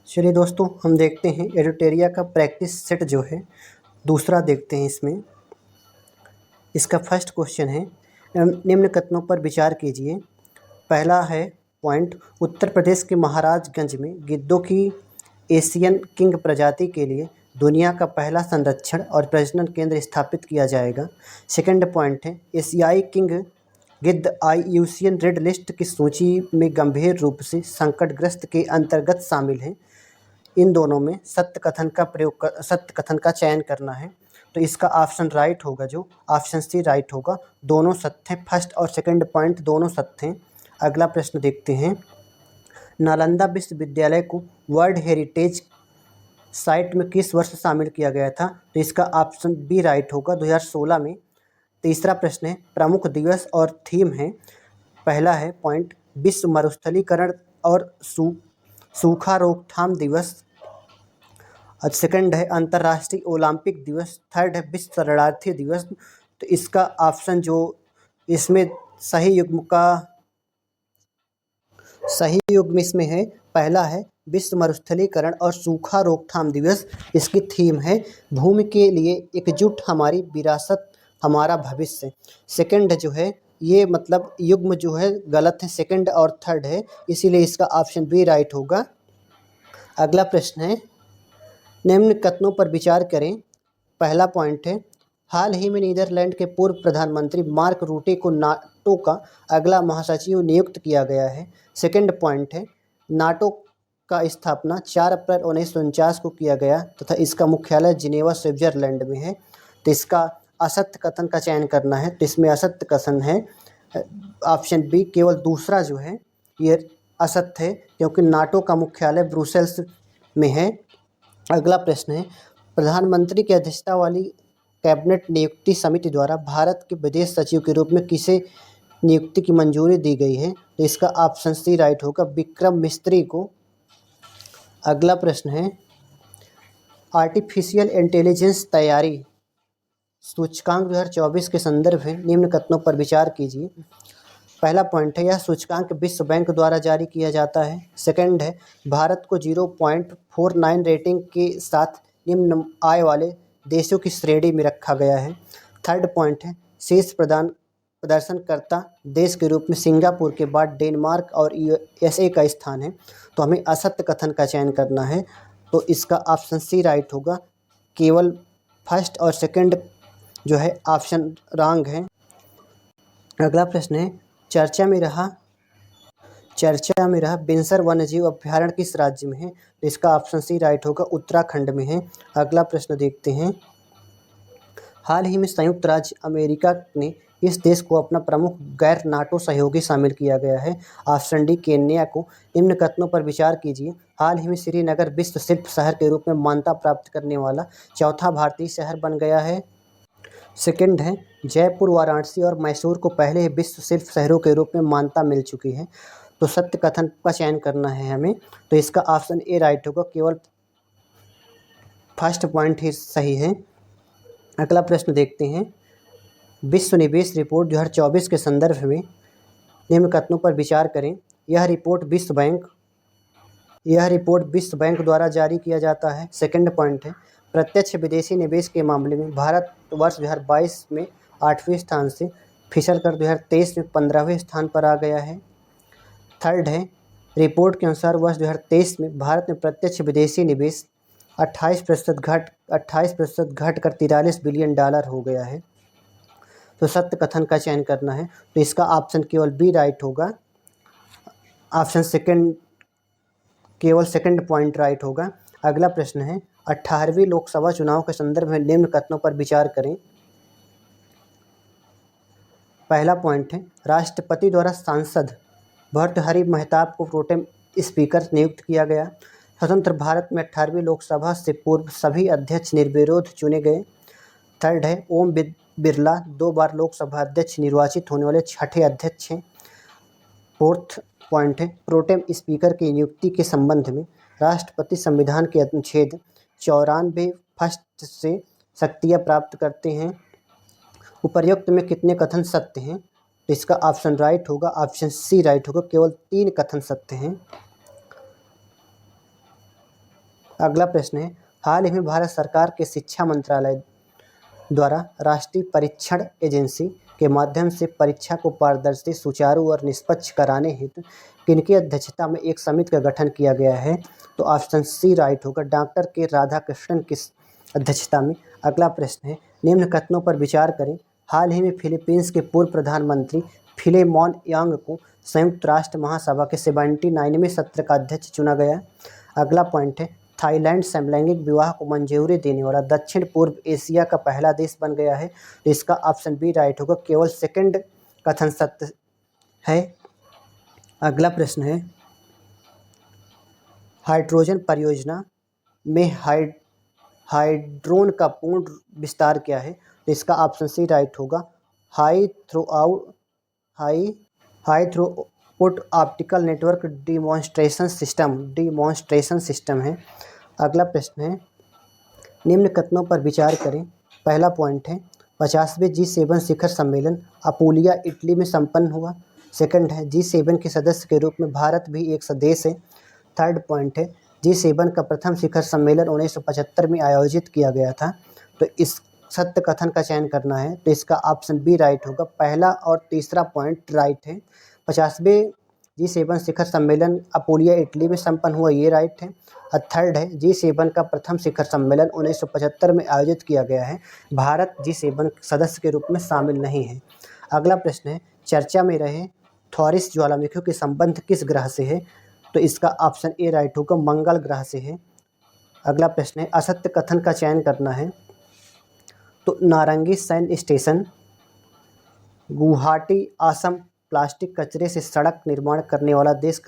चलिए दोस्तों, हम देखते हैं एडिटोरिया का प्रैक्टिस सेट जो है दूसरा देखते हैं। इसका फर्स्ट क्वेश्चन है, निम्न कथनों पर विचार कीजिए। पहला है पॉइंट, उत्तर प्रदेश के महाराजगंज में गिद्धों की एशियन किंग प्रजाति के लिए दुनिया का पहला संरक्षण और प्रजनन केंद्र स्थापित किया जाएगा। सेकंड पॉइंट है, एशियाई किंग गिद्ध आईयूसीएन रेड लिस्ट की सूची में गंभीर रूप से संकटग्रस्त के अंतर्गत शामिल है। इन दोनों में सत्य कथन का चयन करना है। तो इसका ऑप्शन राइट होगा, जो ऑप्शन सी राइट होगा। दोनों सत्य हैं, फर्स्ट और सेकंड पॉइंट दोनों सत्य हैं। अगला प्रश्न देखते हैं, नालंदा विश्वविद्यालय को वर्ल्ड हेरिटेज साइट में किस वर्ष शामिल किया गया था? तो इसका ऑप्शन बी राइट होगा, 2016 में। तीसरा प्रश्न है, प्रमुख दिवस और थीम है। पहला है पॉइंट, विश्व मरुस्थलीकरण और सूखा रोकथाम दिवस। और सेकंड है अंतर्राष्ट्रीय ओलंपिक दिवस। थर्ड है विश्व शरणार्थी दिवस। तो इसका ऑप्शन जो इसमें सही युग्म इसमें है, पहला है विश्व मरुस्थलीकरण और सूखा रोकथाम दिवस। इसकी थीम है भूमि के लिए एकजुट, हमारी विरासत हमारा भविष्य। सेकंड जो है ये मतलब युग्म जो है गलत है, सेकंड और थर्ड है, इसीलिए इसका ऑप्शन बी राइट होगा। अगला प्रश्न है, निम्न कथनों पर विचार करें। पहला पॉइंट है, हाल ही में नीदरलैंड के पूर्व प्रधानमंत्री मार्क रूटे को नाटो का अगला महासचिव नियुक्त किया गया है। सेकंड पॉइंट है, नाटो का स्थापना 4 अप्रैल 1949 को किया गया तथा इसका मुख्यालय जिनेवा स्विट्जरलैंड में है। तो इसका असत्य कथन का चयन करना है। तो इसमें असत्य कथन है ऑप्शन बी, केवल दूसरा जो है ये असत्य है, क्योंकि नाटो का मुख्यालय ब्रुसेल्स में है। अगला प्रश्न है, प्रधानमंत्री की अध्यक्षता वाली कैबिनेट नियुक्ति समिति द्वारा भारत के विदेश सचिव के रूप में किसे नियुक्ति की मंजूरी दी गई है? तो इसका ऑप्शन सी राइट होगा, विक्रम मिस्त्री को। अगला प्रश्न है, आर्टिफिशियल इंटेलिजेंस तैयारी सूचकांक 2024 के संदर्भ में निम्न कथनों पर विचार कीजिए। पहला पॉइंट है, यह सूचकांक विश्व बैंक द्वारा जारी किया जाता है। सेकंड है, भारत को 0.49 रेटिंग के साथ निम्न आय वाले देशों की श्रेणी में रखा गया है। थर्ड पॉइंट है, शीर्ष प्रदर्शनकर्ता देश के रूप में सिंगापुर के बाद डेनमार्क और यूएसए का स्थान है। तो हमें असत्य कथन का चयन करना है। तो इसका ऑप्शन सी राइट होगा, केवल फर्स्ट और सेकंड जो है ऑप्शन रॉन्ग है। अगला प्रश्न है, चर्चा में रहा बिनसर वन्यजीव अभ्यारण्य किस राज्य में है? तो इसका ऑप्शन सी राइट होगा, उत्तराखंड में है। अगला प्रश्न देखते हैं, हाल ही में संयुक्त राज्य अमेरिका ने इस देश को अपना प्रमुख गैर नाटो सहयोगी शामिल किया गया है। ऑप्शन डी, केन्या को। निम्न कथनों पर विचार कीजिए। हाल ही में श्रीनगर विश्व शिल्प शहर के रूप में मान्यता प्राप्त करने वाला चौथा भारतीय शहर बन गया है। सेकंड है, जयपुर, वाराणसी और मैसूर को पहले ही विश्व शिल्प शहरों के रूप में मान्यता मिल चुकी है। तो सत्य कथन का चयन करना है हमें। तो इसका ऑप्शन ए राइट होगा, केवल फर्स्ट पॉइंट ही सही है। अगला प्रश्न देखते हैं, विश्व निवेश रिपोर्ट 2024 के संदर्भ में निम्न कथनों पर विचार करें। यह रिपोर्ट विश्व बैंक द्वारा जारी किया जाता है। सेकंड पॉइंट है, प्रत्यक्ष विदेशी निवेश के मामले में भारत वर्ष 2022 में 8वें स्थान से फिसलकर 2023 में 15वें स्थान पर आ गया है। थर्ड है, रिपोर्ट के अनुसार वर्ष 2023 में भारत में प्रत्यक्ष विदेशी निवेश 28% घटकर $43 बिलियन हो गया है। तो सत्य कथन का चयन करना है। तो इसका ऑप्शन केवल बी राइट होगा, ऑप्शन सेकंड केवल सेकंड पॉइंट राइट होगा। अगला प्रश्न है, 18वीं लोकसभा चुनाव के संदर्भ में निम्न कथनों पर विचार करें। पहला पॉइंट है, राष्ट्रपति द्वारा सांसद भर्तृहरि महताब को प्रोटेम स्पीकर नियुक्त किया गया। स्वतंत्र भारत में 18वीं लोकसभा से पूर्व सभी अध्यक्ष निर्विरोध चुने गए। थर्ड है, ओम बिरला 2 बार लोकसभा अध्यक्ष निर्वाचित होने वाले छठे अध्यक्ष हैं। फोर्थ पॉइंट है, प्रोटेम स्पीकर की नियुक्ति के संबंध में राष्ट्रपति संविधान के अनुच्छेद 94 फर्स्ट से शक्तियाँ प्राप्त करते हैं। उपर्युक्त में कितने कथन सत्य हैं? तो इसका ऑप्शन राइट होगा, ऑप्शन सी राइट होगा, केवल 3 कथन सत्य हैं। अगला प्रश्न है, हाल ही में भारत सरकार के शिक्षा मंत्रालय द्वारा राष्ट्रीय परीक्षण एजेंसी के माध्यम से परीक्षा को पारदर्शी, सुचारू और निष्पक्ष कराने हेतु किनकी अध्यक्षता में एक समिति का गठन किया गया है? तो ऑप्शन सी राइट होगा, डॉक्टर के राधाकृष्णन की अध्यक्षता में। अगला प्रश्न है, निम्न कथनों पर विचार करें। हाल ही में फिलीपींस के पूर्व प्रधानमंत्री फिलेमॉन यांग को संयुक्त राष्ट्र महासभा के 79वें सत्र का अध्यक्ष चुना गया। अगला पॉइंट है, थाईलैंड समलैंगिक विवाह को मंजूरी देने वाला दक्षिण पूर्व एशिया का पहला देश बन गया है। तो इसका ऑप्शन बी राइट होगा, केवल सेकंड कथन सत्य है। अगला प्रश्न है, हाइड्रोजन परियोजना में हाइड्रोन का पूर्ण विस्तार क्या है? तो इसका ऑप्शन सी राइट होगा, high throughput optical network demonstration system है। अगला प्रश्न है, निम्न कथनों पर विचार करें। पहला पॉइंट है, 50वें G7 शिखर सम्मेलन अपूलिया, इटली में संपन्न हुआ। सेकंड है, G7 के सदस्य के रूप में भारत भी एक सदस्य है। थर्ड पॉइंट है, G7 का प्रथम शिखर सम्मेलन 1975 में आयोजित किया गया था। तो इस सत्य कथन का चयन करना है, तो इसका ऑप्शन बी राइट होगा, पहला और तीसरा पॉइंट राइट है। 50वें G7 शिखर सम्मेलन अपूलिया, इटली में संपन्न हुआ, ये राइट है। और थर्ड है, G7 का प्रथम शिखर सम्मेलन 1975 में आयोजित किया गया है। भारत G7 सदस्य के रूप में शामिल नहीं है। अगला प्रश्न है, चर्चा में रहे थॉरिस ज्वालामुखियों के संबंध किस ग्रह से है? तो इसका ऑप्शन ए राइट होगा, मंगल ग्रह से है। अगला प्रश्न है, असत्य कथन का चयन करना है। तो नारंगी सैन्य स्टेशन गुवाहाटी, असम प्लास्टिक कचरे से सड़क निर्माण करने वाला देश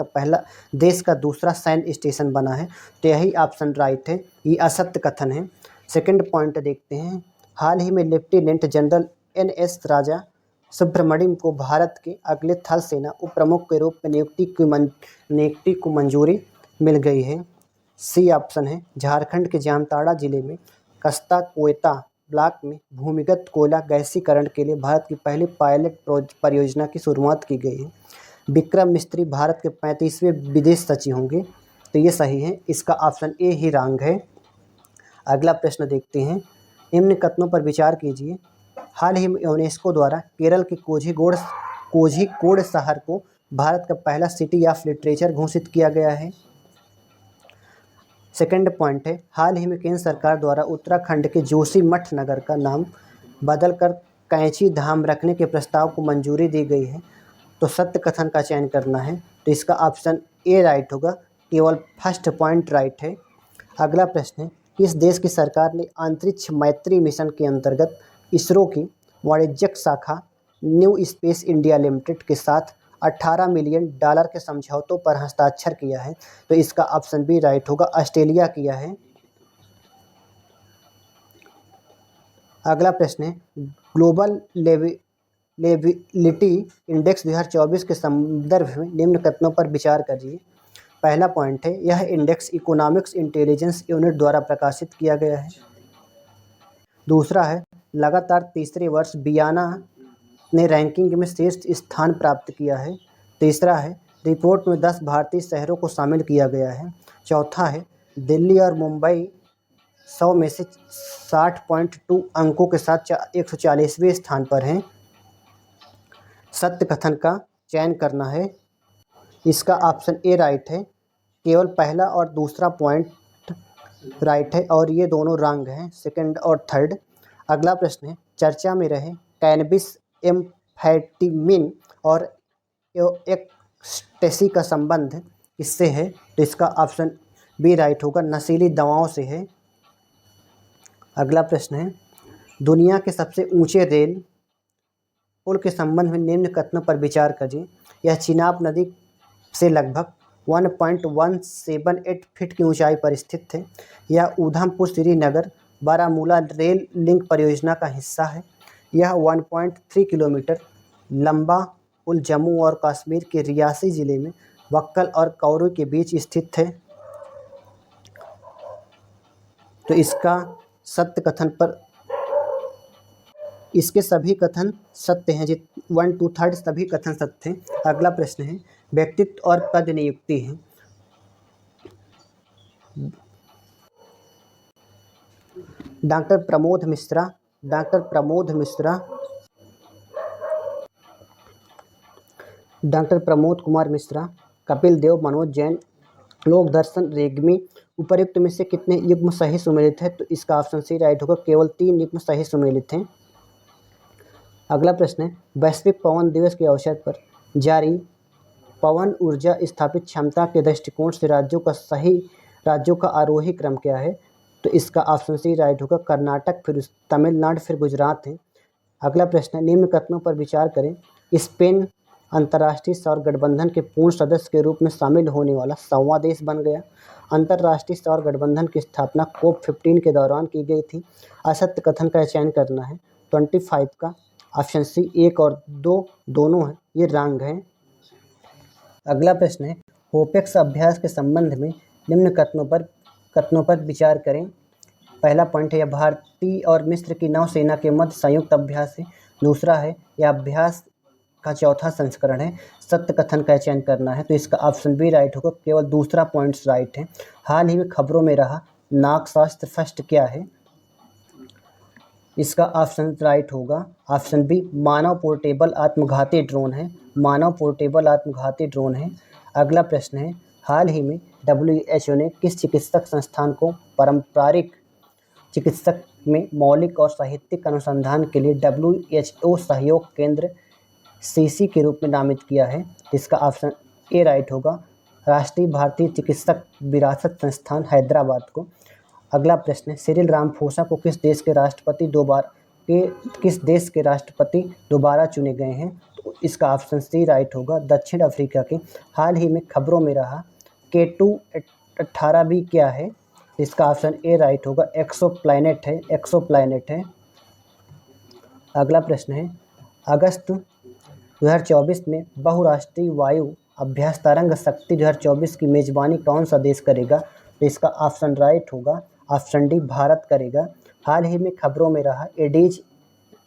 का दूसरा सैन्य स्टेशन बना है। तो यही ऑप्शन राइट है, ये असत्य कथन है। सेकंड पॉइंट देखते हैं, हाल ही में लेफ्टिनेंट जनरल NS राजा सुब्रमण्यम को भारत के अगले थल सेना उप प्रमुख के रूप में नियुक्ति को मंजूरी मिल गई है। सी ऑप्शन है, झारखंड के जामताड़ा जिले में कस्ता कोयता ब्लॉक में भूमिगत कोयला गैसीकरण के लिए भारत की पहली पायलट परियोजना की शुरुआत की गई है। विक्रम मिस्त्री भारत के 35वें विदेश सचिव होंगे। तो ये सही है, इसका ऑप्शन ए ही रॉन्ग है। अगला प्रश्न देखते हैं, निम्न कथनों पर विचार कीजिए। हाल ही में यूनेस्को द्वारा केरल के कोझिकोड शहर को भारत का पहला सिटी ऑफ लिटरेचर घोषित किया गया है। सेकंड पॉइंट है, हाल ही में केंद्र सरकार द्वारा उत्तराखंड के जोशीमठ नगर का नाम बदलकर कैंची धाम रखने के प्रस्ताव को मंजूरी दी गई है। तो सत्य कथन का चयन करना है, तो इसका ऑप्शन ए राइट होगा, केवल फर्स्ट पॉइंट राइट है। अगला प्रश्न है, किस देश की सरकार ने अंतरिक्ष मैत्री मिशन के अंतर्गत इसरो की वाणिज्यिक शाखा न्यू स्पेस इंडिया लिमिटेड के साथ $18 मिलियन के समझौतों पर हस्ताक्षर किया है? तो इसका ऑप्शन बी राइट होगा, ऑस्ट्रेलिया किया है। अगला प्रश्न है, ग्लोबल लेविलिटी इंडेक्स 2024 के संदर्भ में निम्न कथनों पर विचार करिए। पहला पॉइंट है, यह इंडेक्स इकोनॉमिक्स इंटेलिजेंस यूनिट द्वारा प्रकाशित किया गया है। दूसरा है, लगातार तीसरे वर्ष बियाना ने रैंकिंग में शीर्ष स्थान प्राप्त किया है। तीसरा है, रिपोर्ट में 10 भारतीय शहरों को शामिल किया गया है। चौथा है, दिल्ली और मुंबई 100 में से 60.2 अंकों के साथ 140वें स्थान पर हैं। सत्य कथन का चयन करना है, इसका ऑप्शन ए राइट है, केवल पहला और दूसरा पॉइंट राइट है और ये दोनों रॉन्ग हैं, सेकंड और थर्ड। अगला प्रश्न है, चर्चा में रहे कैनबिस, एम्फेटामिन और एक्सटेसी का संबंध किससे है? तो इसका ऑप्शन बी राइट होगा, नशीली दवाओं से है। अगला प्रश्न है, दुनिया के सबसे ऊंचे रेल पुल के संबंध में निम्न कथनों पर विचार करिए। यह चिनाब नदी से लगभग 1.178 फीट की ऊंचाई पर स्थित है। यह उधमपुर श्रीनगर बारामूला रेल लिंक परियोजना का हिस्सा है। यह 1.3 किलोमीटर लंबा पुल जम्मू और कश्मीर के रियासी जिले में बक्कल और कौरू के बीच स्थित है। तो इसका सत्य कथन पर इसके सभी कथन सत्य हैं, 1/2 सभी कथन सत्य हैं। अगला प्रश्न है, व्यक्तित्व और पद नियुक्ति है। Doctor Pramod Mishra, doctor Pramod Mishra, doctor Pramod Kumar Mishra, Kapil Dev, Manoj Jain, Lok Darshan, Regmi. उपर्युक्त में से कितने युग्म सही सुमेलित है? तो इसका ऑप्शन सी राइट होगा, केवल 3 युग्म सही सुमेलित हैं। अगला प्रश्न है, वैश्विक पवन दिवस के अवसर पर जारी पवन ऊर्जा स्थापित क्षमता के दृष्टिकोण से राज्यों का आरोही क्रम क्या है? तो इसका ऑप्शन सी राइट होगा, कर्नाटक, फिर तमिलनाडु, फिर गुजरात है। अगला प्रश्न है, निम्न कथनों पर विचार करें। स्पेन अंतर्राष्ट्रीय सौर गठबंधन के पूर्ण सदस्य के रूप में शामिल होने वाला 100वां देश बन गया। अंतर्राष्ट्रीय सौर गठबंधन की स्थापना COP15 के दौरान की गई थी। असत्य कथन का चयन करना है 25 का। ऑप्शन सी 1 और 2 दोनों हैं, ये रॉन्ग है। अगला प्रश्न है, होपेक्स अभ्यास के संबंध में निम्न कथनों पर विचार करें। पहला पॉइंट है, यह भारतीय और मिस्र की नौसेना के मध्य संयुक्त अभ्यास है। दूसरा है, यह अभ्यास का चौथा संस्करण है। सत्य कथन का चयन करना है, तो इसका ऑप्शन बी राइट होगा, केवल दूसरा पॉइंट्स राइट है। हाल ही में खबरों में रहा नागशास्त्र फर्स्ट क्या है? इसका ऑप्शन राइट होगा, ऑप्शन बी, मानव पोर्टेबल आत्मघाती ड्रोन है। मानव पोर्टेबल आत्मघाती ड्रोन है। अगला प्रश्न है, हाल ही में WHO ने किस चिकित्सक संस्थान को पारंपरिक चिकित्सक में मौलिक और साहित्यिक अनुसंधान के लिए WHO सहयोग केंद्र CC के रूप में नामित किया है? इसका ऑप्शन ए राइट होगा, राष्ट्रीय भारतीय चिकित्सक विरासत संस्थान हैदराबाद को। अगला प्रश्न है, सिरिल रामाफोसा को किस देश के राष्ट्रपति दोबारा चुने गए हैं? तो इसका ऑप्शन सी राइट होगा, दक्षिण अफ्रीका के। हाल ही में खबरों में रहा K2-18b क्या है? इसका ऑप्शन ए राइट होगा, एक्सोप्लैनेट है। अगला प्रश्न है, अगस्त 2024 में बहुराष्ट्रीय वायु अभ्यास तरंग शक्ति 2024 की मेजबानी कौन सा देश करेगा? तो इसका ऑप्शन राइट होगा, ऑप्शन डी, भारत करेगा। हाल ही में खबरों में रहा एडीज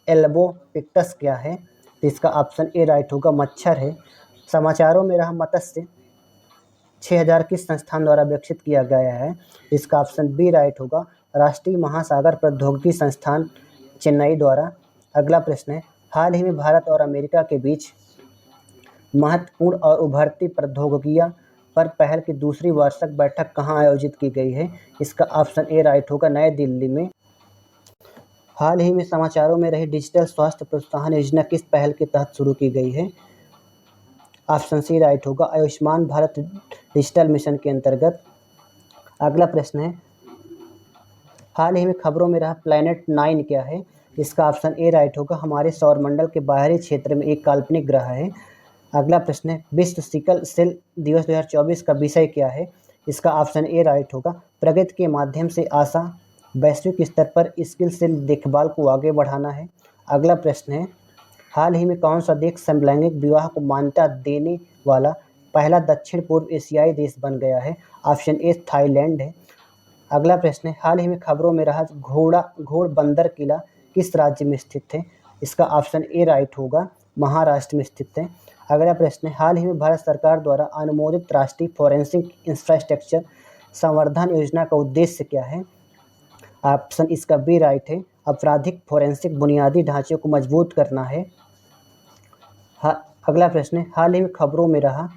एल्बोपिक्टस क्या है? तो इसका ऑप्शन ए राइट होगा, मच्छर है। समाचारों में रहा मत्स्य 6000 किस संस्थान द्वारा विकसित किया गया है? इसका ऑप्शन बी राइट होगा, राष्ट्रीय महासागर प्रौद्योगिकी संस्थान चेन्नई द्वारा। अगला प्रश्न है, हाल ही में भारत और अमेरिका के बीच महत्वपूर्ण और उभरती प्रौद्योगिकियों पर पहल की दूसरी वार्षिक बैठक कहाँ आयोजित की गई है? इसका ऑप्शन ए राइट होगा, नई दिल्ली में। हाल ही में समाचारों में रही डिजिटल स्वास्थ्य प्रोत्साहन योजना किस पहल के तहत शुरू की गई है? ऑप्शन सी राइट होगा, आयुष्मान भारत डिजिटल मिशन के अंतर्गत। अगला प्रश्न है, हाल ही में खबरों में रहा प्लैनेट 9 क्या है? इसका ऑप्शन ए राइट होगा, हमारे सौरमंडल के बाहरी क्षेत्र में एक काल्पनिक ग्रह है। अगला प्रश्न है, विश्व सिकल सेल दिवस 2024 का विषय क्या है? इसका ऑप्शन ए राइट होगा, प्रगति के माध्यम से आशा। वैश्विक स्तर पर सिकल सेल देखभाल को आगे बढ़ाना है। अगला प्रश्न है, हाल ही में कौन सा देश समलैंगिक विवाह को मान्यता देने वाला पहला दक्षिण पूर्व एशियाई देश बन गया है? ऑप्शन ए थाईलैंड है। अगला प्रश्न है, हाल ही में खबरों में रहा घोड़बंदर किला किस राज्य में स्थित है? इसका ऑप्शन ए राइट होगा, महाराष्ट्र में स्थित है। अगला प्रश्न है, हाल ही में भारत सरकार द्वारा अनुमोदित राष्ट्रीय फोरेंसिक इंफ्रास्ट्रक्चर संवर्धन योजना का उद्देश्य क्या है? ऑप्शन इसका बी राइट है, आपराधिक फोरेंसिक बुनियादी ढांचे को मजबूत करना है। अगला प्रश्न है, हाल ही में खबरों में रहा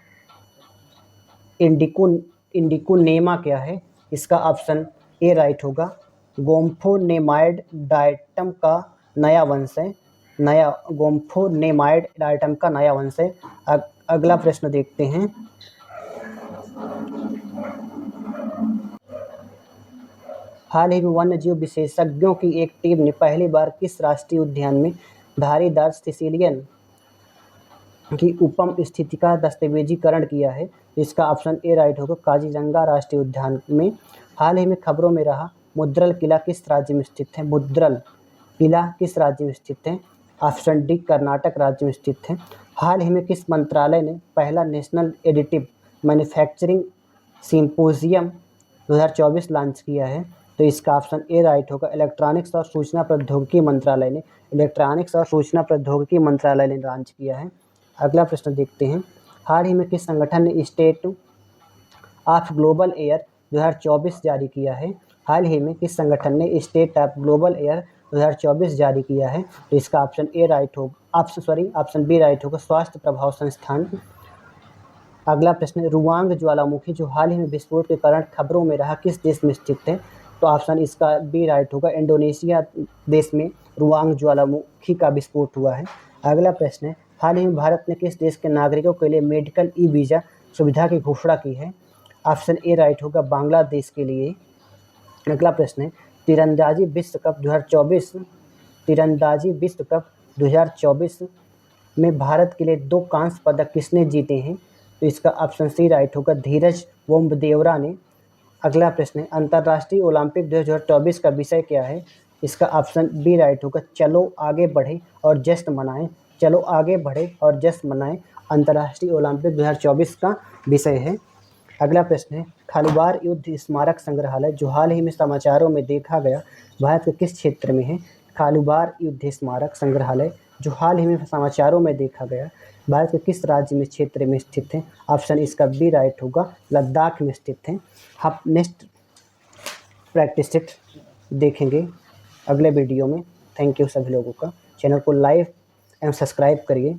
इंडिकोनेमा क्या है? इसका ऑप्शन ए राइट होगा, गोम्फोनेमाइड डायटम का नया वंश है। अगला प्रश्न देखते हैं, हाल ही में वन्यजीव विशेषज्ञों की एक टीम ने पहली बार किस राष्ट्रीय उद्यान में धारीदार सिसिलियन की उपम स्थिति का दस्तावेजीकरण किया है? इसका ऑप्शन ए राइट होगा, काजीरंगा राष्ट्रीय उद्यान में। हाल ही में खबरों में रहा मुद्रल किला किस राज्य में स्थित है? मुद्रल किला किस राज्य में स्थित है? ऑप्शन डी, कर्नाटक राज्य में स्थित है। हाल ही में किस मंत्रालय ने पहला national additive manufacturing symposium 2024 launch किया है? तो इसका ऑप्शन ए राइट होगा, इलेक्ट्रॉनिक्स और सूचना प्रौद्योगिकी मंत्रालय ने लॉन्च किया है। अगला प्रश्न देखते हैं, हाल ही में किस संगठन ने स्टेट ऑफ ग्लोबल एयर 2024 जारी किया है? हाल ही में किस संगठन ने स्टेट ऑफ ग्लोबल एयर 2024 जारी किया है? तो इसका ऑप्शन बी राइट होगा, स्वास्थ्य प्रभाव संस्थान। अगला प्रश्न, रुवांग ज्वालामुखी जो हाल ही में विस्फोट के कारण खबरों में रहा, किस देश में स्थित है? तो ऑप्शन इसका बी राइट होगा, इंडोनेशिया देश में रुवांग ज्वालामुखी का विस्फोट हुआ है। अगला प्रश्न है, हाल ही में भारत ने किस देश के नागरिकों के लिए मेडिकल ई वीज़ा सुविधा की घोषणा की है? ऑप्शन ए राइट होगा, बांग्लादेश के लिए। अगला प्रश्न है, तीरंदाजी विश्व कप 2024 में भारत के लिए 2 कांस्य पदक किसने जीते हैं? तो इसका ऑप्शन सी राइट होगा, धीरज वोम्बदेवरा ने। अगला प्रश्न है, अंतर्राष्ट्रीय ओलंपिक 2024 का विषय क्या है? इसका ऑप्शन बी राइट होगा, चलो आगे बढ़े और जश्न मनाएं। चलो आगे बढ़े और जश्न मनाएं अंतर्राष्ट्रीय ओलंपिक 2024 का विषय है। अगला प्रश्न है, खालूबार युद्ध स्मारक संग्रहालय जो हाल ही में समाचारों में देखा गया, भारत के किस क्षेत्र में है? खालूबार युद्ध स्मारक संग्रहालय जो हाल ही में समाचारों में देखा गया, भारत के किस राज्य में क्षेत्र में स्थित है? ऑप्शन इसका बी राइट होगा, लद्दाख में स्थित है। हम नेक्स्ट प्रैक्टिस सेट देखेंगे अगले वीडियो में। थैंक यू सभी लोगों का। चैनल को लाइक एवं सब्सक्राइब करिए।